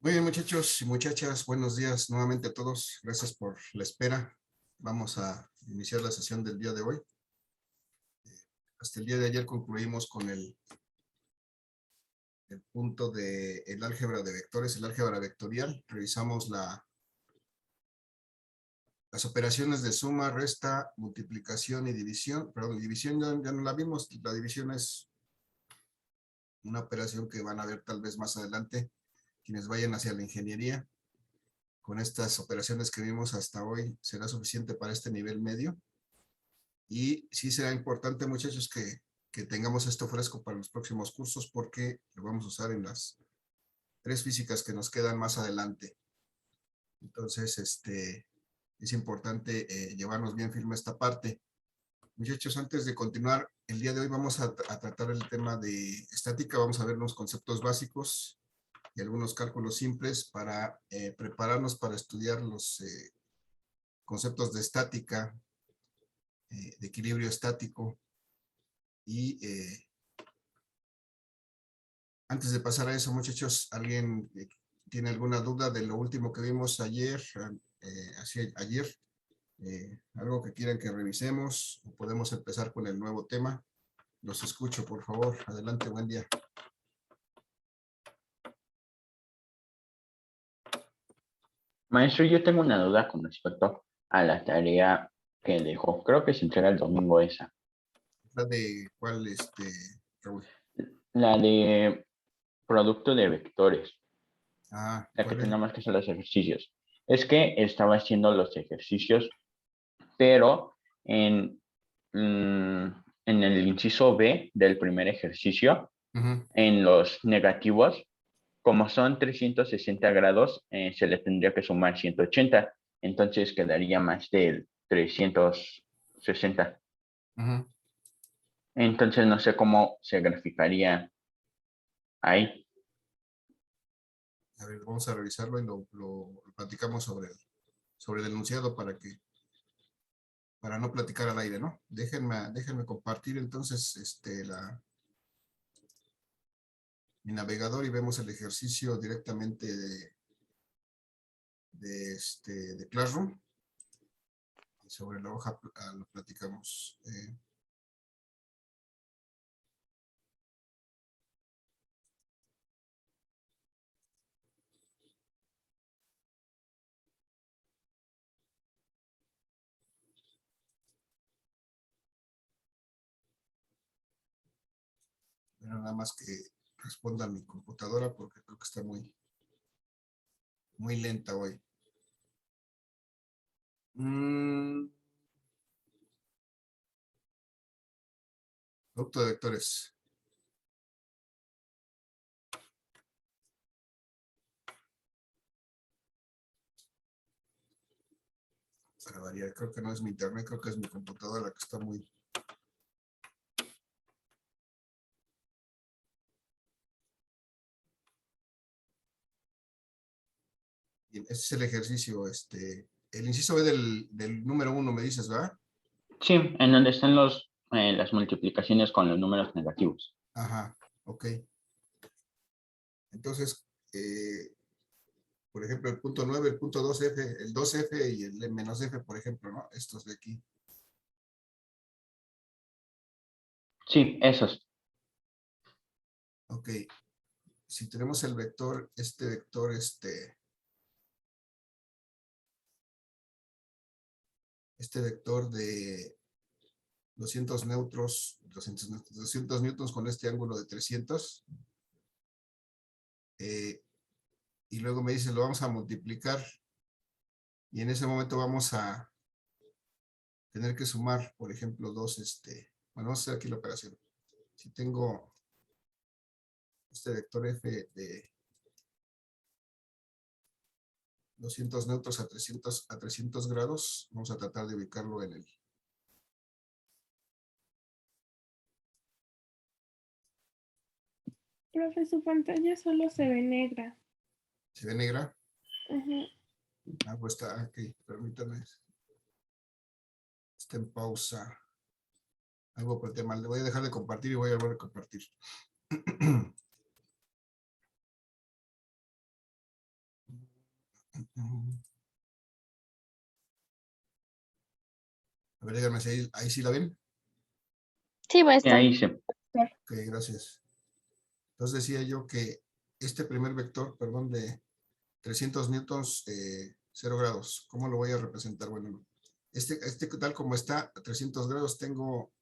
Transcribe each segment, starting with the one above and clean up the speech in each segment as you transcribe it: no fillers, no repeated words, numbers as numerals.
Muy bien, muchachos y muchachas, buenos días nuevamente a todos. Gracias por la espera. Vamos a iniciar la sesión del día de hoy. Hasta el día de ayer concluimos con el punto del álgebra de vectores, el álgebra vectorial. Revisamos las operaciones de suma, resta, multiplicación y división. Perdón, división ya no la vimos. La división es una operación que van a ver tal vez más adelante quienes vayan hacia la ingeniería. Con estas operaciones que vimos hasta hoy será suficiente para este nivel medio. Y sí será importante, muchachos, que tengamos esto fresco para los próximos cursos porque lo vamos a usar en las 3 físicas que nos quedan más adelante. Entonces, es importante llevarnos bien firme esta parte. Muchachos, antes de continuar, el día de hoy vamos a tratar el tema de estática. Vamos a ver los conceptos básicos y algunos cálculos simples para prepararnos para estudiar los conceptos de estática, de equilibrio estático y antes de pasar a eso, muchachos, ¿alguien tiene alguna duda de lo último que vimos ayer? Ayer, algo que quieran que revisemos o podemos empezar con el nuevo tema. Los escucho, por favor. Adelante, buen día. Maestro, yo tengo una duda con respecto a la tarea que dejó. Creo que se entrega el domingo esa. ¿La de cuál, Raúl? La de producto de vectores, Ah, la que ¿cuál es? tenemos que hacer los ejercicios. Es que estaba haciendo los ejercicios, pero mm, en el inciso B del primer ejercicio, Ujú. en los negativos, como son 360 grados, se le tendría que sumar 180. Entonces quedaría más del 360. Ujú. Entonces no sé cómo se graficaría ahí. A ver, vamos a revisarlo y lo platicamos sobre el enunciado para no platicar al aire, ¿no? Déjenme compartir entonces mi navegador y vemos el ejercicio directamente de Classroom. Y sobre la hoja lo platicamos. Pero nada más que responda a mi computadora porque creo que está muy lenta hoy. Producto de vectores. Para variar, creo que no es mi internet, creo que es mi computadora la que está muy... Bien, este es el ejercicio, el inciso B del número 1 me dices, ¿verdad? Sí, en donde están las multiplicaciones con los números negativos. Ajá, ok. Entonces, por ejemplo, el punto 9, el punto 2F, el 2F y el menos F, por ejemplo, ¿no? Estos de aquí. Sí, esos. Ok, si tenemos el vector, este vector de 200 neutros, 200 newtons con este ángulo de 300, y luego me dice, lo vamos a multiplicar, y en ese momento vamos a tener que sumar, por ejemplo, bueno, vamos a hacer aquí la operación. Si tengo este vector F de 200 neutros a 300 grados, vamos a tratar de ubicarlo en el... Profe, su pantalla solo se ve negra. ¿Se ve negra? Ujú. Ah, pues está aquí, permítame. Está en pausa. Algo por el tema. Le voy a dejar de compartir y voy a volver a compartir. A ver, díganme si ahí sí la ven. Sí, Y maestro. ahí sí. Ok, gracias. Entonces decía yo que este primer vector, perdón, de 300 newtons, 0 grados, ¿cómo lo voy a representar? Bueno, este tal como está, a 300 grados tengo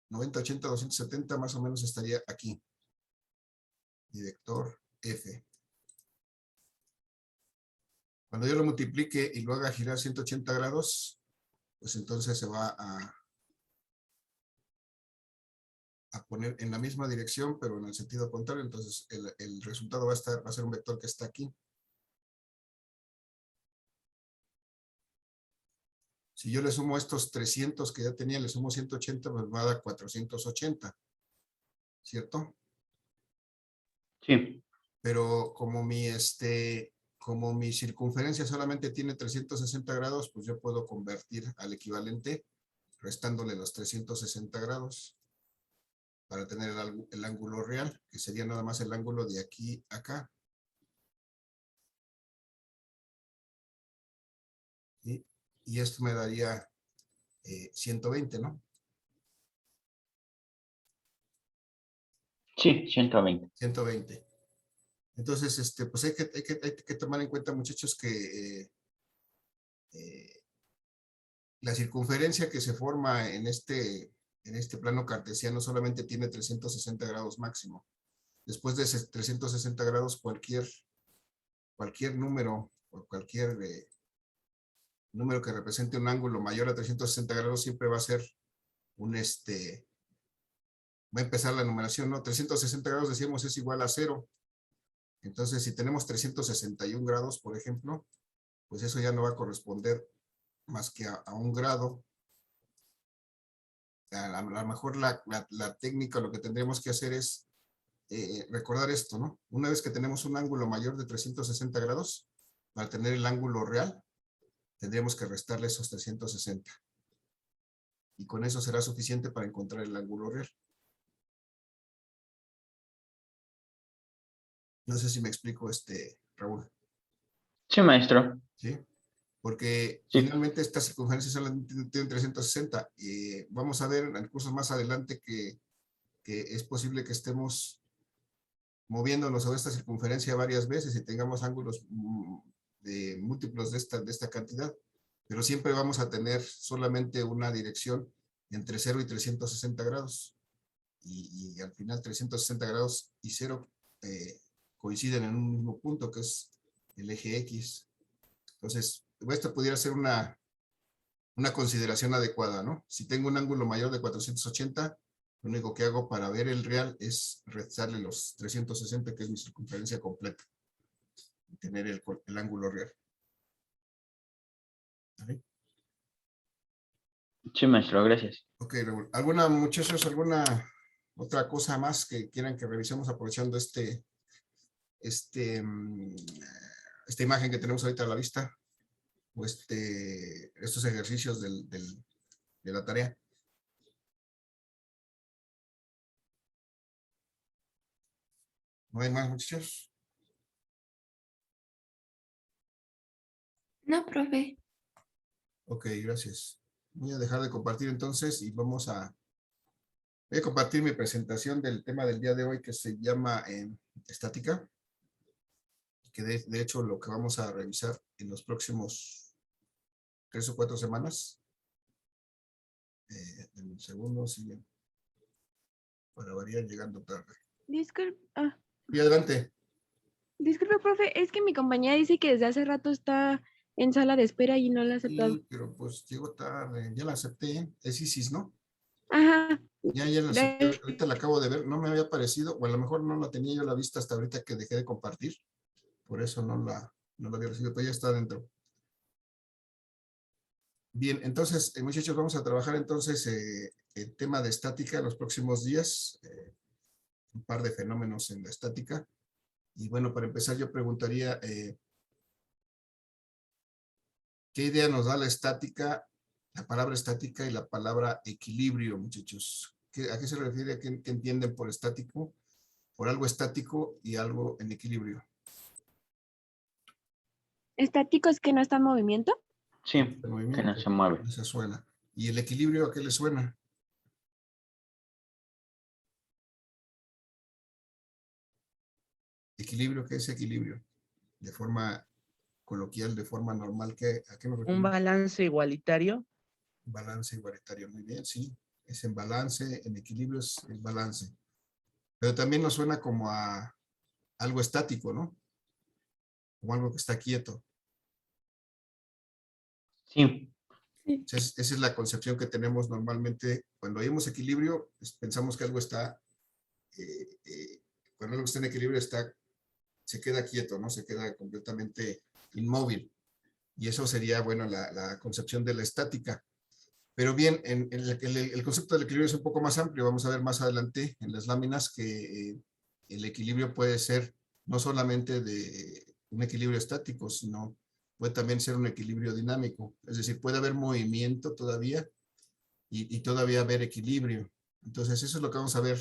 90, 80, 270, más o menos estaría aquí. Mi vector F. Cuando yo lo multiplique y lo haga girar 180 grados, pues entonces se va a poner en la misma dirección, pero en el sentido contrario. Entonces el resultado va a ser un vector que está aquí. Si yo le sumo estos 300 que ya tenía, le sumo 180, pues me va a dar 480, ¿cierto? Sí. Pero como mi circunferencia solamente tiene 360 grados, pues yo puedo convertir al equivalente restándole los 360 grados para tener el ángulo real, que sería nada más el ángulo de aquí a acá. ¿Sí? Y esto me daría 120, ¿no? Sí, 120. 120. Entonces, pues hay que tomar en cuenta, muchachos, que la circunferencia que se forma en este plano cartesiano solamente tiene 360 grados máximo. Después de ese 360 grados, cualquier número o cualquier número que represente un ángulo mayor a 360 grados siempre va a ser va a empezar la numeración, ¿no? 360 grados decíamos es igual a 0. Entonces, si tenemos 361 grados, por ejemplo, pues eso ya no va a corresponder más que a un grado. A lo mejor la técnica, lo que tendríamos que hacer es recordar esto, ¿no? Una vez que tenemos un ángulo mayor de 360 grados, para tener el ángulo real, tendríamos que restarle esos 360. Y con eso será suficiente para encontrar el ángulo real. No sé si me explico, Raúl. Sí, maestro. ¿Sí? Porque Sí. finalmente estas circunferencias solamente tienen 360. Y vamos a ver en cursos más adelante que es posible que estemos moviéndonos sobre esta circunferencia varias veces y tengamos ángulos de múltiplos de esta cantidad, pero siempre vamos a tener solamente una dirección entre 0 y 360 grados, y al final 360 grados y 0 coinciden en un mismo punto, que es el eje X. Entonces, esta pudiera ser una consideración adecuada, ¿no? Si tengo un ángulo mayor de 480, lo único que hago para ver el real es restarle los 360, que es mi circunferencia completa, y tener el ángulo real. ¿Vale? Sí, maestro, gracias. Ok, Raúl. Muchachos, alguna otra cosa más que quieran que revisemos aprovechando esta imagen que tenemos ahorita a la vista? O estos ejercicios de la tarea. ¿No hay más, muchachos? No, profe. Ok, gracias. Voy a dejar de compartir entonces y voy a compartir mi presentación del tema del día de hoy, que se llama estática, que de hecho lo que vamos a revisar en los próximos 3 o 4 semanas. En un segundo, siguen para variar llegando tarde. Y adelante. Disculpe, profe, es que mi compañera dice que desde hace rato está en sala de espera y no la ha aceptado. Sí, pero pues llegó tarde, ya la acepté, es Isis, ¿no? Ajá. Ya la acepté, ahorita la acabo de ver, no me había parecido, o a lo mejor no la tenía yo a la vista hasta ahorita que dejé de compartir, por eso no la había recibido, pero ya está dentro. Bien, entonces, muchachos, vamos a trabajar entonces el tema de estática en los próximos días, un par de fenómenos en la estática. Y bueno, para empezar yo preguntaría, ¿qué idea nos da la estática, la palabra estática y la palabra equilibrio, muchachos? ¿A qué se refiere? ¿Qué entienden por estático? Por algo estático y algo en equilibrio. ¿Estáticos que no están en movimiento? Sí, El que movimiento, no se mueve. esa suena. ¿Y el equilibrio a qué le suena? ¿Equilibrio? ¿Qué es equilibrio? De forma coloquial, de forma normal, ¿a qué me Un refiero? balance igualitario. Balance igualitario, muy bien, sí. Es en balance, en equilibrio es el balance. Pero también nos suena como a algo estático, ¿no? Como algo que está quieto. Sí, Sí. Esa es la concepción que tenemos normalmente. Cuando oímos equilibrio, pensamos que algo está, cuando algo está en equilibrio, se queda quieto, ¿no? Se queda completamente inmóvil. Y eso sería, bueno, la concepción de la estática. Pero bien, el concepto del equilibrio es un poco más amplio. Vamos a ver más adelante en las láminas que el equilibrio puede ser no solamente de un equilibrio estático, sino puede también ser un equilibrio dinámico. Es decir, puede haber movimiento todavía y todavía haber equilibrio. Entonces, eso es lo que vamos a ver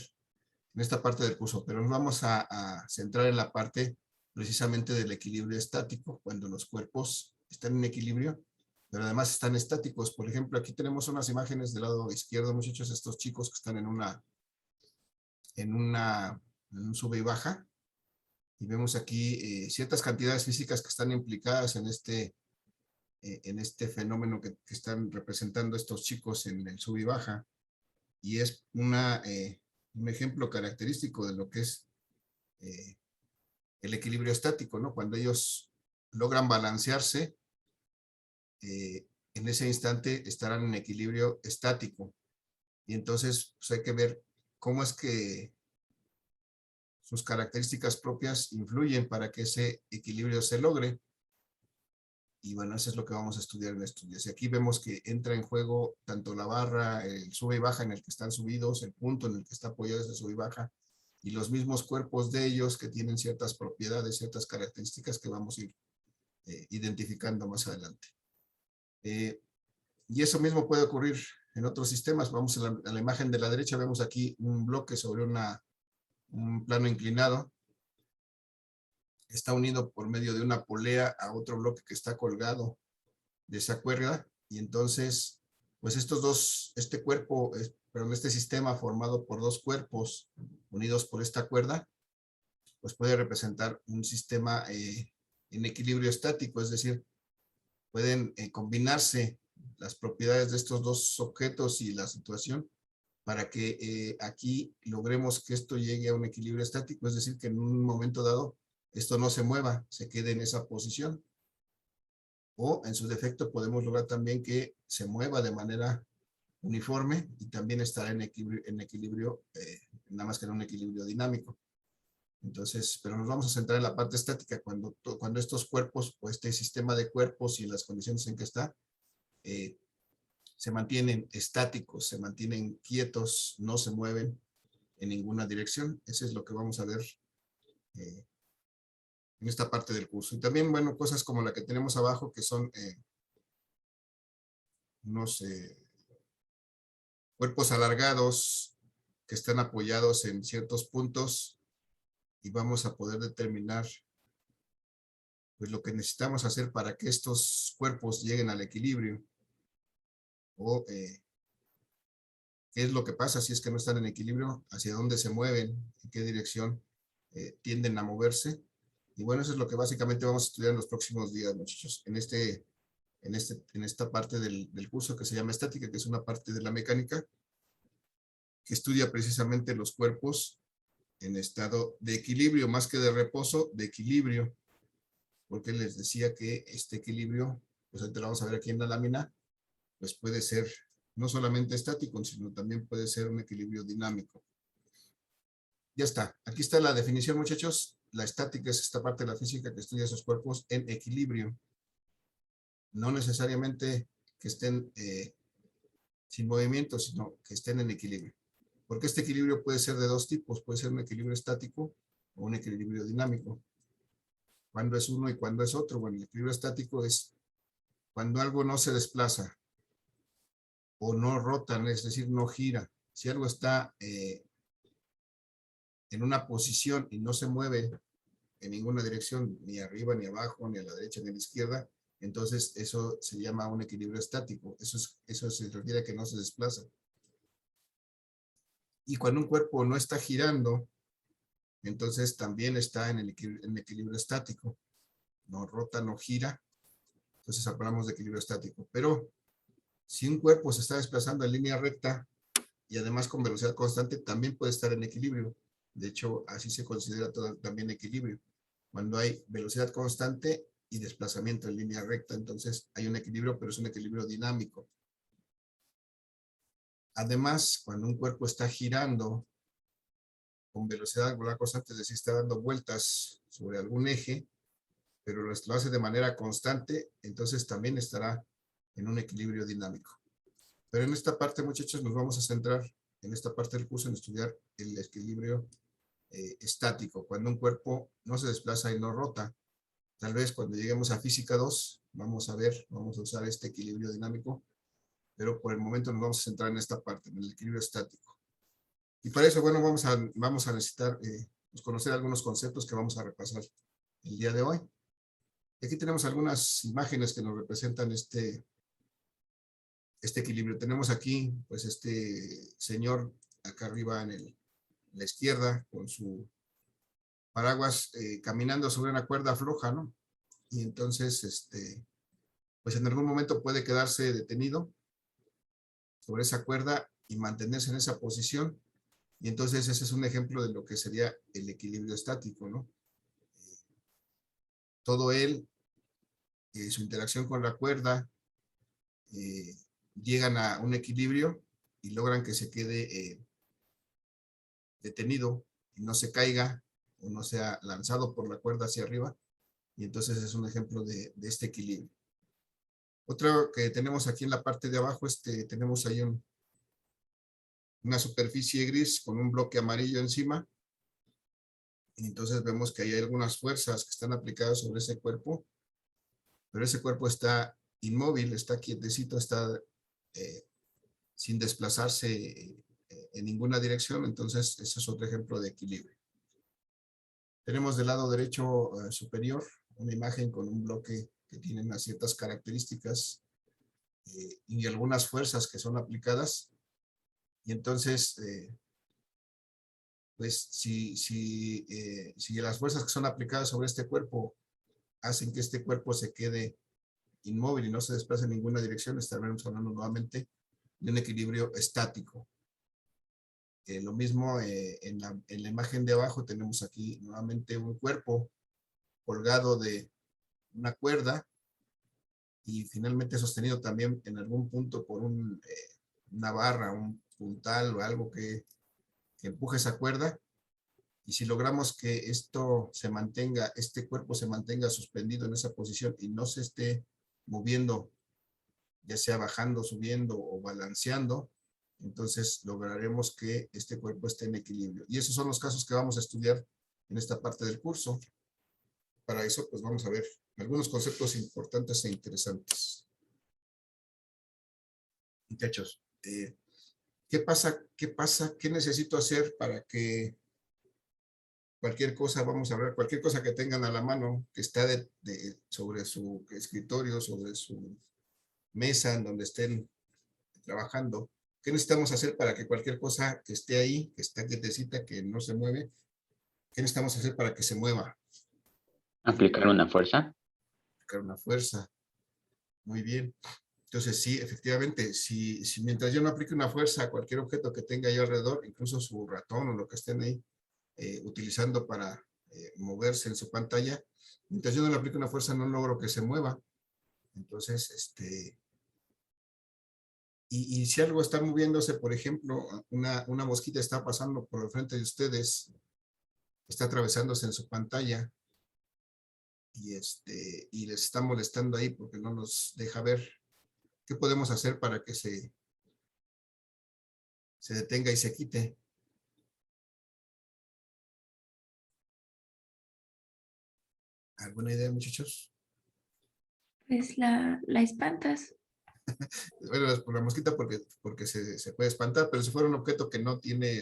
en esta parte del curso, pero nos vamos a centrar en la parte precisamente del equilibrio estático, cuando los cuerpos están en equilibrio, pero además están estáticos. Por ejemplo, aquí tenemos unas imágenes del lado izquierdo, muchachos, estos chicos que están en un sube y baja, y vemos aquí ciertas cantidades físicas que están implicadas en este fenómeno que están representando estos chicos en el sube y baja, y es un ejemplo característico de lo que es el equilibrio estático, ¿no? Cuando ellos logran balancearse, en ese instante estarán en equilibrio estático. Y entonces pues, hay que ver cómo es que sus características propias influyen para que ese equilibrio se logre. Y bueno, eso es lo que vamos a estudiar en estos. Y aquí vemos que entra en juego tanto la barra, el sube y baja en el que están subidos, el punto en el que está apoyado ese sube y baja, y los mismos cuerpos de ellos que tienen ciertas propiedades, ciertas características que vamos a ir identificando más adelante. Y eso mismo puede ocurrir en otros sistemas. Vamos a la imagen de la derecha, vemos aquí un bloque sobre un plano inclinado. Está unido por medio de una polea a otro bloque que está colgado de esa cuerda, y entonces, pues este sistema formado por dos cuerpos unidos por esta cuerda, pues puede representar un sistema en equilibrio estático, es decir, pueden combinarse las propiedades de estos dos objetos y la situación para que aquí logremos que esto llegue a un equilibrio estático, es decir, que en un momento dado esto no se mueva, se quede en esa posición. O en su defecto podemos lograr también que se mueva de manera uniforme y también estará en equilibrio, nada más que en un equilibrio dinámico. Entonces, pero nos vamos a centrar en la parte estática, cuando estos cuerpos o este sistema de cuerpos y las condiciones en que está, se mantienen estáticos, se mantienen quietos, no se mueven en ninguna dirección. Eso es lo que vamos a ver en esta parte del curso. Y también, bueno, cosas como la que tenemos abajo, que son unos cuerpos alargados que están apoyados en ciertos puntos, y vamos a poder determinar pues lo que necesitamos hacer para que estos cuerpos lleguen al equilibrio, o qué es lo que pasa si es que no están en equilibrio, hacia dónde se mueven, en qué dirección tienden a moverse. Y bueno, eso es lo que básicamente vamos a estudiar en los próximos días, muchachos, en esta parte del curso que se llama estática, que es una parte de la mecánica que estudia precisamente los cuerpos en estado de equilibrio, más que de reposo, de equilibrio, porque les decía que este equilibrio, pues ahorita lo vamos a ver aquí en la lámina, pues puede ser no solamente estático, sino también puede ser un equilibrio dinámico. Ya está, aquí está la definición, muchachos. La estática es esta parte de la física que estudia esos cuerpos en equilibrio. No necesariamente que estén sin movimiento, sino que estén en equilibrio. Porque este equilibrio puede ser de dos tipos, puede ser un equilibrio estático o un equilibrio dinámico. ¿Cuándo es uno y cuándo es otro? Bueno, el equilibrio estático es cuando algo no se desplaza o no rota, es decir, no gira. Si algo está en una posición y no se mueve en ninguna dirección, ni arriba, ni abajo, ni a la derecha, ni a la izquierda, entonces eso se llama un equilibrio estático. Eso se refiere a que no se desplaza. Y cuando un cuerpo no está girando, entonces también está en equilibrio estático. No rota, no gira. Entonces hablamos de equilibrio estático. Pero si un cuerpo se está desplazando en línea recta y además con velocidad constante, también puede estar en equilibrio. De hecho, así se considera también equilibrio. Cuando hay velocidad constante y desplazamiento en línea recta, entonces hay un equilibrio, pero es un equilibrio dinámico. Además, cuando un cuerpo está girando con velocidad angular constante, es decir, está dando vueltas sobre algún eje, pero lo hace de manera constante, entonces también estará en un equilibrio dinámico. Pero en esta parte, muchachos, nos vamos a centrar en esta parte del curso en estudiar el equilibrio estático, cuando un cuerpo no se desplaza y no rota. Tal vez cuando lleguemos a física 2, vamos a usar este equilibrio dinámico, pero por el momento nos vamos a centrar en esta parte, en el equilibrio estático. Y para eso, bueno, vamos a necesitar pues, conocer algunos conceptos que vamos a repasar el día de hoy. Aquí tenemos algunas imágenes que nos representan este equilibrio. Tenemos aquí, pues, este señor acá arriba en la izquierda, con su paraguas, caminando sobre una cuerda floja, ¿no? Y entonces, pues en algún momento puede quedarse detenido sobre esa cuerda y mantenerse en esa posición. Y entonces ese es un ejemplo de lo que sería el equilibrio estático, ¿no? Todo él, su interacción con la cuerda, llegan a un equilibrio y logran que se quede detenido y no se caiga o no sea lanzado por la cuerda hacia arriba. Y entonces es un ejemplo de este equilibrio. Otro que tenemos aquí en la parte de abajo, tenemos ahí una superficie gris con un bloque amarillo encima. Y entonces vemos que hay algunas fuerzas que están aplicadas sobre ese cuerpo, pero ese cuerpo está inmóvil, está quietecito, está sin desplazarse en ninguna dirección. Entonces ese es otro ejemplo de equilibrio. Tenemos del lado derecho superior una imagen con un bloque que tiene unas ciertas características y algunas fuerzas que son aplicadas. Y entonces, pues si las fuerzas que son aplicadas sobre este cuerpo hacen que este cuerpo se quede inmóvil y no se desplace en ninguna dirección, estaremos hablando nuevamente de un equilibrio estático. Lo mismo en la imagen de abajo tenemos aquí nuevamente un cuerpo colgado de una cuerda y finalmente sostenido también en algún punto por una barra, un puntal o algo que empuje esa cuerda. Y si logramos que esto se mantenga, este cuerpo se mantenga suspendido en esa posición y no se esté moviendo, ya sea bajando, subiendo o balanceando, entonces lograremos que este cuerpo esté en equilibrio. Y esos son los casos que vamos a estudiar en esta parte del curso. Para eso, pues vamos a ver algunos conceptos importantes e interesantes. Muchachos, ¿qué pasa? ¿Qué necesito hacer para que cualquier cosa, vamos a ver, cualquier cosa que tengan a la mano, que está sobre su escritorio, sobre su mesa, en donde estén trabajando, ¿qué necesitamos hacer para que cualquier cosa que esté ahí, que está quietecita, que no se mueve, qué necesitamos hacer para que se mueva? Aplicar una fuerza. Aplicar una fuerza. Muy bien. Entonces, sí, efectivamente, si mientras yo no aplique una fuerza a cualquier objeto que tenga yo alrededor, incluso su ratón o lo que estén ahí utilizando para moverse en su pantalla, mientras yo no le aplique una fuerza, no logro que se mueva. Entonces, y si algo está moviéndose, por ejemplo, una mosquita está pasando por el frente de ustedes, está atravesándose en su pantalla, y les está molestando ahí porque no nos deja ver. ¿Qué podemos hacer para que se detenga y se quite? ¿Alguna idea, muchachos? Pues la espantas. Bueno, por la mosquita porque se puede espantar, pero si fuera un objeto que no tiene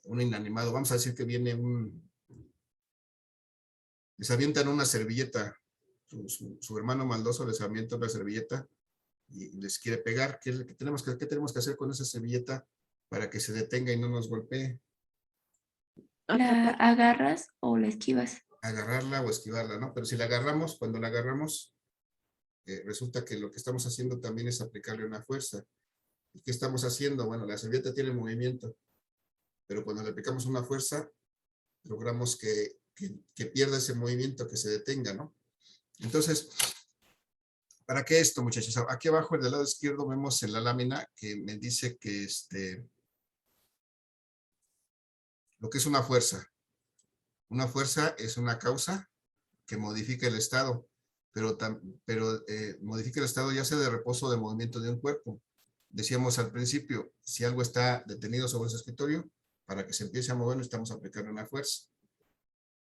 un inanimado, vamos a decir que viene les avientan una servilleta, su hermano maldoso les avienta una servilleta y les quiere pegar. ¿Qué tenemos que hacer con esa servilleta para que se detenga y no nos golpee? ¿La agarras o la esquivas? Agarrarla o esquivarla, ¿no? Pero si la agarramos, cuando la agarramos, resulta que lo que estamos haciendo también es aplicarle una fuerza. ¿Y qué estamos haciendo? Bueno, la servilleta tiene movimiento, pero cuando le aplicamos una fuerza, logramos que pierda ese movimiento, que se detenga, ¿no? Entonces, ¿para qué esto, muchachos? Aquí abajo, en el lado izquierdo, vemos en la lámina que me dice que lo que es una fuerza. Una fuerza es una causa que modifica el estado, pero modifica el estado ya sea de reposo o de movimiento de un cuerpo. Decíamos al principio, si algo está detenido sobre su escritorio, para que se empiece a mover necesitamos aplicar una fuerza.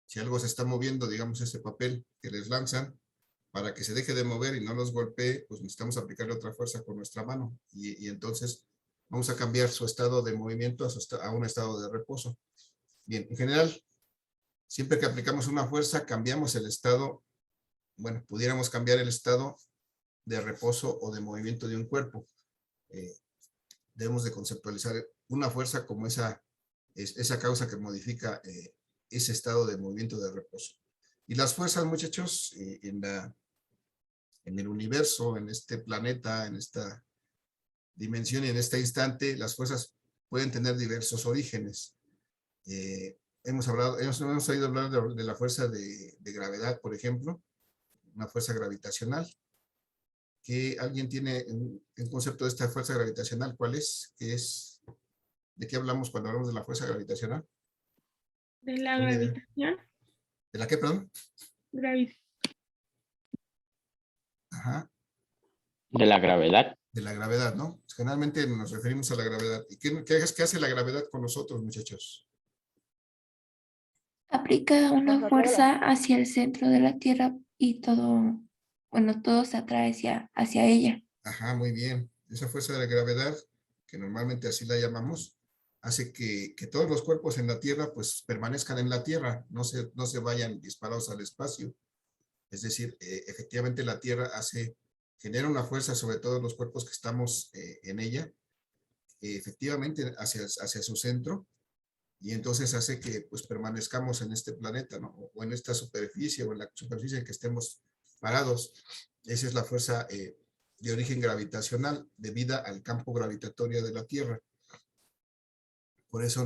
Si algo se está moviendo, digamos ese papel que les lanzan, para que se deje de mover y no los golpee, pues necesitamos aplicarle otra fuerza con nuestra mano. Y entonces vamos a cambiar su estado de movimiento a un estado de reposo. Bien, en general, siempre que aplicamos una fuerza, cambiamos el estado, bueno, pudiéramos cambiar el estado de reposo o de movimiento de un cuerpo. Debemos de conceptualizar una fuerza como esa causa que modifica ese estado de movimiento de reposo. Y las fuerzas, muchachos, en el universo, en este planeta, en esta dimensión y en este instante, las fuerzas pueden tener diversos orígenes. Hemos oído hablar de la fuerza de gravedad, por ejemplo, una fuerza gravitacional. ¿Que alguien tiene un concepto de esta fuerza gravitacional? ¿Cuál es? ¿De qué hablamos cuando hablamos de la fuerza gravitacional? De la gravitación. ¿De la qué, perdón? Ajá. De la gravedad. De la gravedad, ¿no? Generalmente nos referimos a la gravedad. ¿Y qué hace la gravedad con nosotros, muchachos? Aplica una fuerza hacia el centro de la Tierra y todo se atrae hacia ella. Ajá, muy bien. Esa fuerza de la gravedad, que normalmente así la llamamos, hace que todos los cuerpos en la Tierra pues permanezcan en la Tierra, no se vayan disparados al espacio. Es decir, efectivamente la Tierra genera una fuerza sobre todos los cuerpos que estamos en ella, efectivamente hacia su centro, y entonces hace que pues permanezcamos en este planeta, ¿no? O en esta superficie, o en la superficie en que estemos parados. Esa es la fuerza de origen gravitacional, debida al campo gravitatorio de la Tierra. Por eso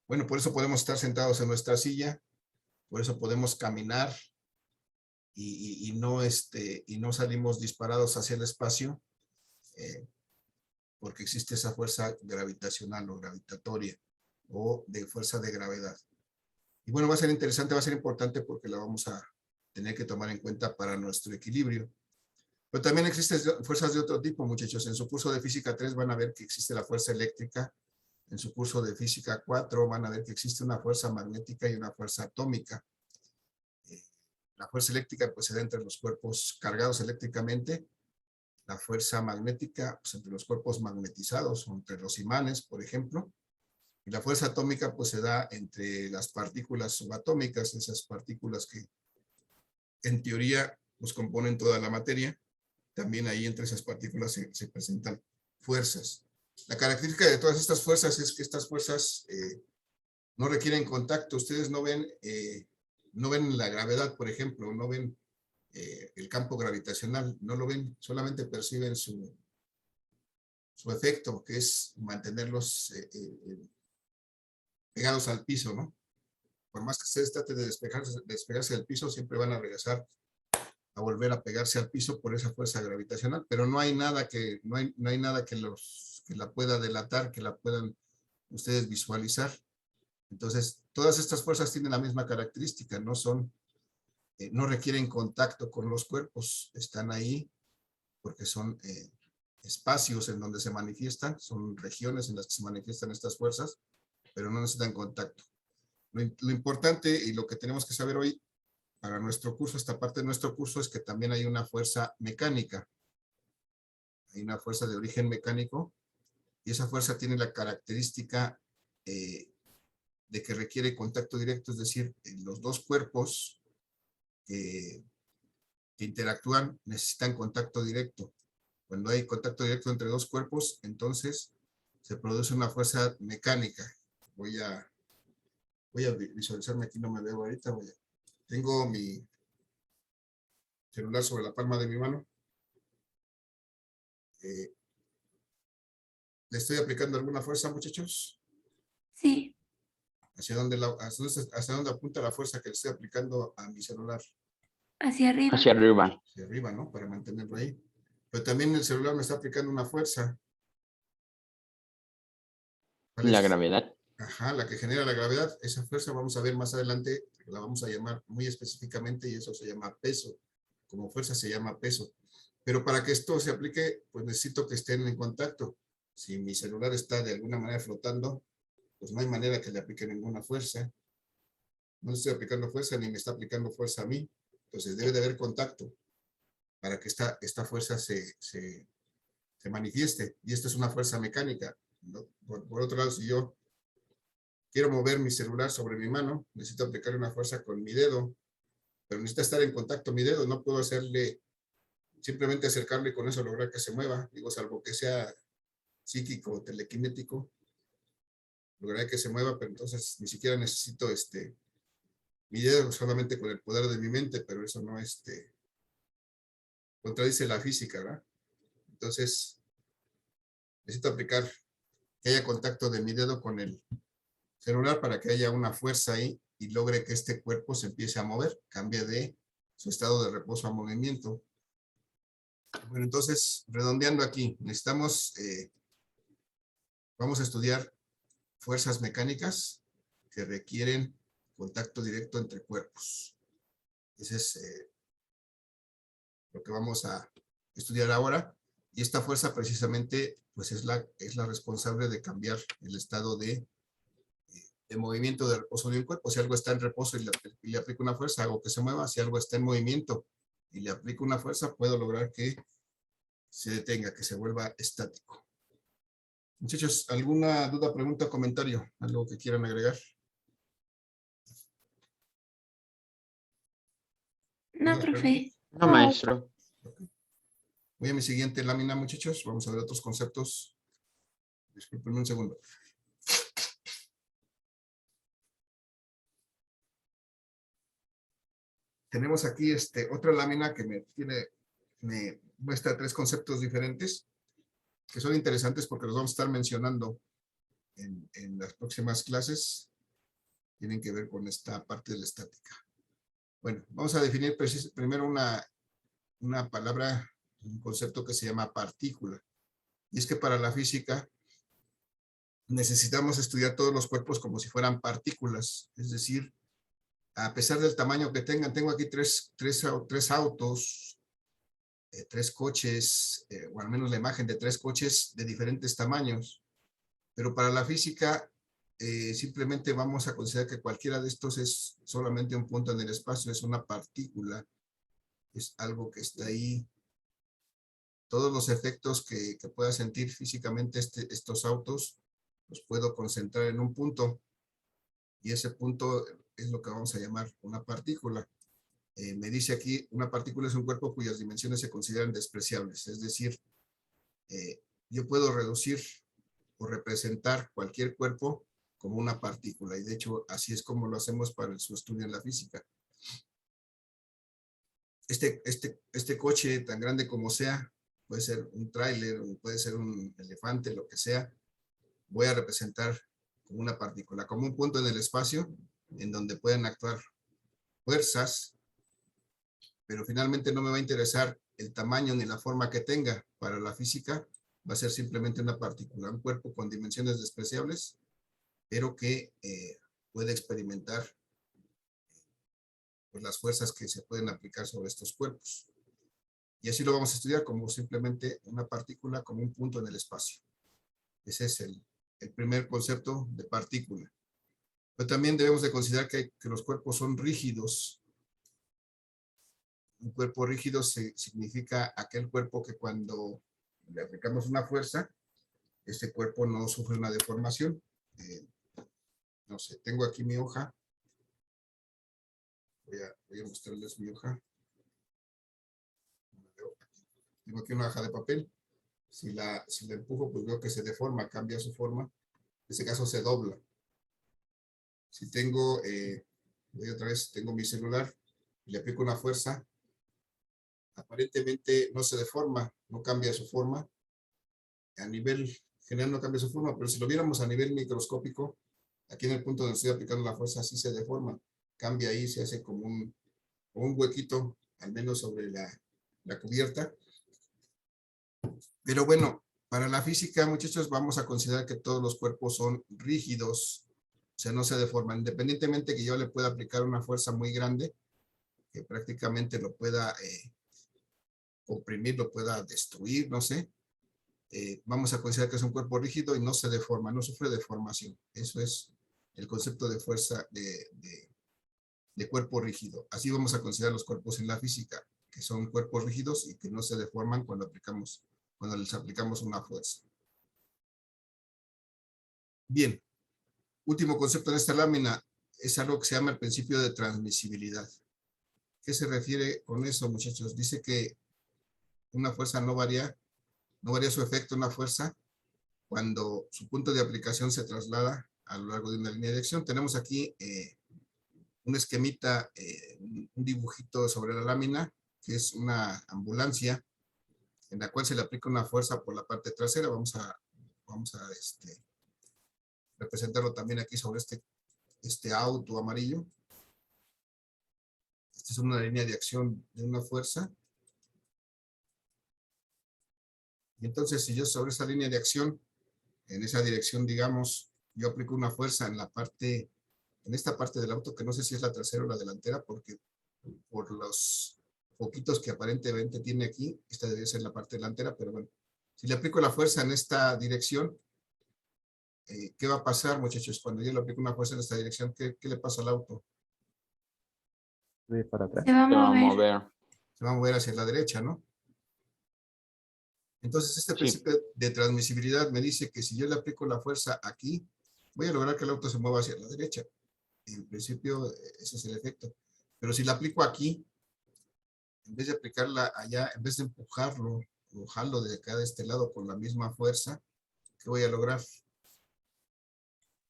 bueno, por eso podemos estar sentados en nuestra silla, por eso podemos caminar y no salimos disparados hacia el espacio, porque existe esa fuerza gravitacional o gravitatoria o de fuerza de gravedad. Y bueno, va a ser interesante, va a ser importante porque la vamos a tener que tomar en cuenta para nuestro equilibrio. Pero también existen fuerzas de otro tipo, muchachos. En su curso de física 3 van a ver que existe la fuerza eléctrica. En su curso de física 4 van a ver que existe una fuerza magnética y una fuerza atómica. La fuerza eléctrica pues se da entre los cuerpos cargados eléctricamente. La fuerza magnética pues entre los cuerpos magnetizados o entre los imanes, por ejemplo. Y la fuerza atómica pues se da entre las partículas subatómicas, esas partículas que en teoría pues componen toda la materia. También ahí entre esas partículas se presentan fuerzas. La característica de todas estas fuerzas es que estas fuerzas no requieren contacto. Ustedes no ven la gravedad, por ejemplo, no ven el campo gravitacional, no lo ven, solamente perciben su efecto, que es mantenerlos pegados al piso, ¿no? Por más que ustedes traten de despegarse del piso, siempre van a regresar a volver a pegarse al piso por esa fuerza gravitacional, pero no hay nada que la pueda delatar, que la puedan ustedes visualizar. Entonces, todas estas fuerzas tienen la misma característica, no requieren contacto con los cuerpos, están ahí porque son espacios en donde se manifiestan, son regiones en las que se manifiestan estas fuerzas, pero no necesitan contacto. Lo importante y lo que tenemos que saber hoy para nuestro curso, esta parte de nuestro curso, es que también hay una fuerza mecánica. Hay una fuerza de origen mecánico y esa fuerza tiene la característica de que requiere contacto directo, es decir, los dos cuerpos que interactúan necesitan contacto directo. Cuando hay contacto directo entre dos cuerpos, entonces se produce una fuerza mecánica. Voy a visualizarme aquí, no me veo ahorita. Tengo mi celular sobre la palma de mi mano. ¿Le estoy aplicando alguna fuerza, muchachos? Sí, ¿Hacia dónde apunta la fuerza que le estoy aplicando a mi celular? hacia arriba. Hacia arriba. Hacia arriba, ¿no? Para mantenerlo ahí. Pero también el celular me está aplicando una fuerza. ¿Cuál La es? gravedad. Ajá, la que genera la gravedad. Esa fuerza vamos a ver más adelante, la vamos a llamar muy específicamente y eso se llama peso. Como fuerza se llama peso. Pero para que esto se aplique, pues necesito que estén en contacto. Si mi celular está de alguna manera flotando, pues no hay manera que le aplique ninguna fuerza. No estoy aplicando fuerza ni me está aplicando fuerza a mí. Entonces debe de haber contacto para que esta fuerza se manifieste. Y esta es una fuerza mecánica, ¿no? Por otro lado, si yo quiero mover mi celular sobre mi mano, necesito aplicar una fuerza con mi dedo, pero necesita estar en contacto mi dedo. No puedo simplemente acercarle y con eso lograr que se mueva. Digo, salvo que sea psíquico o telequinético, lograr que se mueva, pero entonces ni siquiera necesito mi dedo, solamente con el poder de mi mente, pero eso no contradice la física, ¿verdad? Entonces, necesito aplicar que haya contacto de mi dedo con el celular para que haya una fuerza ahí y logre que este cuerpo se empiece a mover, cambie de su estado de reposo a movimiento. Bueno, entonces, redondeando aquí, vamos a estudiar fuerzas mecánicas que requieren contacto directo entre cuerpos. Ese es lo que vamos a estudiar ahora. Y esta fuerza precisamente pues es la responsable de cambiar el estado de movimiento de reposo de un cuerpo. Si algo está en reposo y le aplico una fuerza, hago que se mueva. Si algo está en movimiento y le aplico una fuerza, puedo lograr que se detenga, que se vuelva estático. Muchachos, ¿alguna duda, pregunta, comentario? ¿Algo que quieran agregar? No, ¿Dudas, profe. preguntas? No, maestro. Voy a mi siguiente lámina, muchachos. Vamos a ver otros conceptos. Disculpenme un segundo. Tenemos aquí otra lámina que me muestra tres conceptos diferentes que son interesantes porque los vamos a estar mencionando en las próximas clases. Tienen que ver con esta parte de la estática. Bueno, vamos a definir primero una palabra, un concepto que se llama partícula. Y es que para la física necesitamos estudiar todos los cuerpos como si fueran partículas. Es decir, a pesar del tamaño que tengan, tengo aquí tres autos, tres coches, o al menos la imagen de tres coches de diferentes tamaños. Pero para la física, simplemente vamos a considerar que cualquiera de estos es solamente un punto en el espacio, es una partícula, es algo que está ahí. Todos los efectos que pueda sentir físicamente estos autos, los puedo concentrar en un punto, y ese punto es lo que vamos a llamar una partícula. Me dice aquí, una partícula es un cuerpo cuyas dimensiones se consideran despreciables, es decir, yo puedo reducir o representar cualquier cuerpo como una partícula, y de hecho así es como lo hacemos para su estudio en la física. Este coche, tan grande como sea, puede ser un tráiler, puede ser un elefante, lo que sea, voy a representar como una partícula, como un punto en el espacio en donde pueden actuar fuerzas, pero finalmente no me va a interesar el tamaño ni la forma que tenga. Para la física va a ser simplemente una partícula, un cuerpo con dimensiones despreciables, pero que puede experimentar pues, las fuerzas que se pueden aplicar sobre estos cuerpos. Y así lo vamos a estudiar como simplemente una partícula, como un punto en el espacio. Ese es el primer concepto de partícula. Pero también debemos de considerar que los cuerpos son rígidos. Un cuerpo rígido significa aquel cuerpo que cuando le aplicamos una fuerza, este cuerpo no sufre una deformación. no sé, tengo aquí mi hoja. Voy a mostrarles mi hoja. Tengo aquí una hoja de papel. Si la empujo, pues veo que se deforma, cambia su forma. En este caso se dobla. Si tengo, voy otra vez, tengo mi celular, y le aplico una fuerza, aparentemente no se deforma, no cambia su forma. A nivel general no cambia su forma, pero si lo viéramos a nivel microscópico, aquí en el punto donde estoy aplicando la fuerza, sí se deforma. Cambia ahí, se hace como un huequito, al menos sobre la cubierta. Pero bueno, para la física, muchachos, vamos a considerar que todos los cuerpos son rígidos, o sea, no se deforman. Independientemente que yo le pueda aplicar una fuerza muy grande, que prácticamente lo pueda comprimir, lo pueda destruir, no sé. Vamos a considerar que es un cuerpo rígido y no se deforma, no sufre deformación. Eso es el concepto de fuerza de cuerpo rígido. Así vamos a considerar los cuerpos en la física, que son cuerpos rígidos y que no se deforman cuando les aplicamos una fuerza. Bien, último concepto en esta lámina es algo que se llama el principio de transmisibilidad. ¿Qué se refiere con eso, muchachos? Dice que una fuerza no varía su efecto, una fuerza, cuando su punto de aplicación se traslada a lo largo de una línea de acción. Tenemos aquí un esquemita, un dibujito sobre la lámina, que es una ambulancia, en la cual se le aplica una fuerza por la parte trasera. Vamos a representarlo también aquí sobre este auto amarillo. Esta es una línea de acción de una fuerza. Y entonces, si yo sobre esa línea de acción, en esa dirección, digamos, yo aplico una fuerza en esta parte del auto, que no sé si es la trasera o la delantera, porque por los poquitos que aparentemente tiene aquí, esta debe ser la parte delantera, pero bueno, si le aplico la fuerza en esta dirección, ¿qué va a pasar, muchachos? Cuando yo le aplico una fuerza en esta dirección, ¿qué le pasa al auto? Para atrás. Se va a Se va a mover. mover. Se va a mover hacia la derecha, ¿no? Entonces, este Sí. principio de transmisibilidad me dice que si yo le aplico la fuerza aquí, voy a lograr que el auto se mueva hacia la derecha. En principio, ese es el efecto. Pero si la aplico aquí, en vez de aplicarla allá, en vez de empujarlo de acá de este lado con la misma fuerza, ¿qué voy a lograr?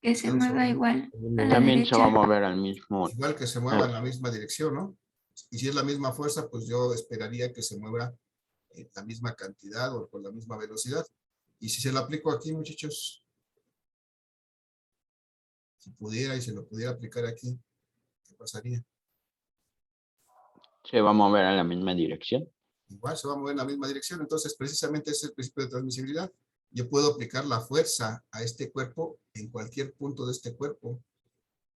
Que se mueva igual a la También se va a derecha. mover al mismo. Igual que se mueva en la misma dirección, ¿no? Y si es la misma fuerza, pues yo esperaría que se mueva en la misma cantidad o con la misma velocidad. Y si se lo aplico aquí, muchachos, si pudiera y se lo pudiera aplicar aquí, ¿qué pasaría? Se va a mover a la misma dirección. Igual se va a mover en la misma dirección. Entonces, precisamente ese es el principio de transmisibilidad. Yo puedo aplicar la fuerza a este cuerpo en cualquier punto de este cuerpo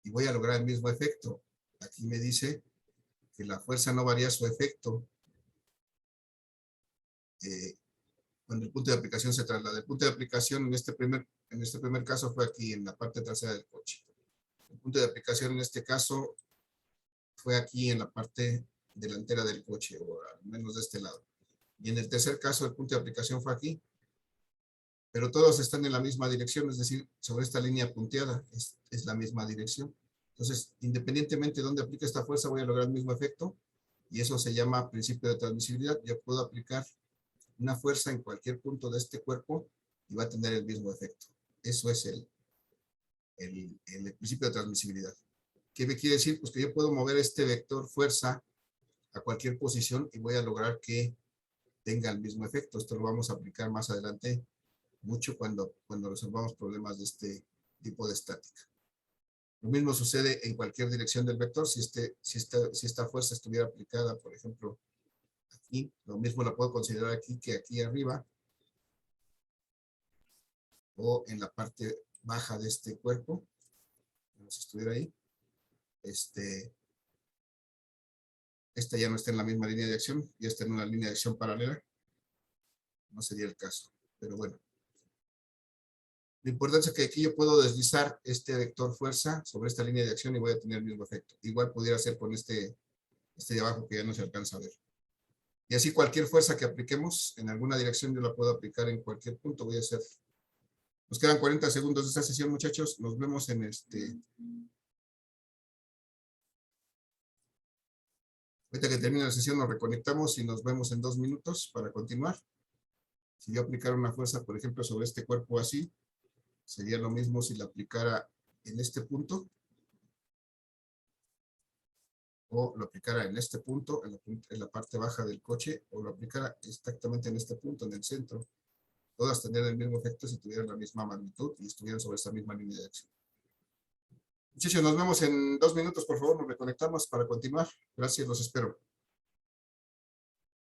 y voy a lograr el mismo efecto. Aquí me dice que la fuerza no varía su efecto cuando el punto de aplicación se traslada. El punto de aplicación en este primer caso fue aquí en la parte trasera del coche. El punto de aplicación en este caso fue aquí en la parte delantera del coche, o al menos de este lado. Y en el tercer caso, el punto de aplicación fue aquí. Pero todos están en la misma dirección, es decir, sobre esta línea punteada es la misma dirección. Entonces, independientemente de dónde aplique esta fuerza, voy a lograr el mismo efecto. Y eso se llama principio de transmisibilidad. Yo puedo aplicar una fuerza en cualquier punto de este cuerpo y va a tener el mismo efecto. Eso es el principio de transmisibilidad. ¿Qué me quiere decir? Pues que yo puedo mover este vector fuerza a cualquier posición y voy a lograr que tenga el mismo efecto. Esto lo vamos a aplicar más adelante mucho cuando resolvamos problemas de este tipo de estática. Lo mismo sucede en cualquier dirección del vector. Si esta fuerza estuviera aplicada, por ejemplo, aquí, lo mismo la puedo considerar aquí que aquí arriba, o en la parte baja de este cuerpo, como si estuviera ahí. Esta ya no está en la misma línea de acción, ya está en una línea de acción paralela. No sería el caso, pero bueno. Lo importante es que aquí yo puedo deslizar este vector fuerza sobre esta línea de acción y voy a tener el mismo efecto. Igual pudiera ser con este de abajo que ya no se alcanza a ver. Y así cualquier fuerza que apliquemos en alguna dirección yo la puedo aplicar en cualquier punto. Voy a hacer Nos quedan 40 segundos de esta sesión, muchachos. Nos vemos en Ahorita que termine la sesión nos reconectamos y nos vemos en 2 minutos para continuar. Si yo aplicara una fuerza, por ejemplo, sobre este cuerpo así, sería lo mismo si la aplicara en este punto o lo aplicara en este punto, en la parte baja del coche, o lo aplicara exactamente en este punto, en el centro. Todas tendrían el mismo efecto si tuvieran la misma magnitud y estuvieran sobre esta misma línea de acción. Muchachos, nos vemos en 2 minutos, por favor, nos reconectamos para continuar. Gracias, los espero.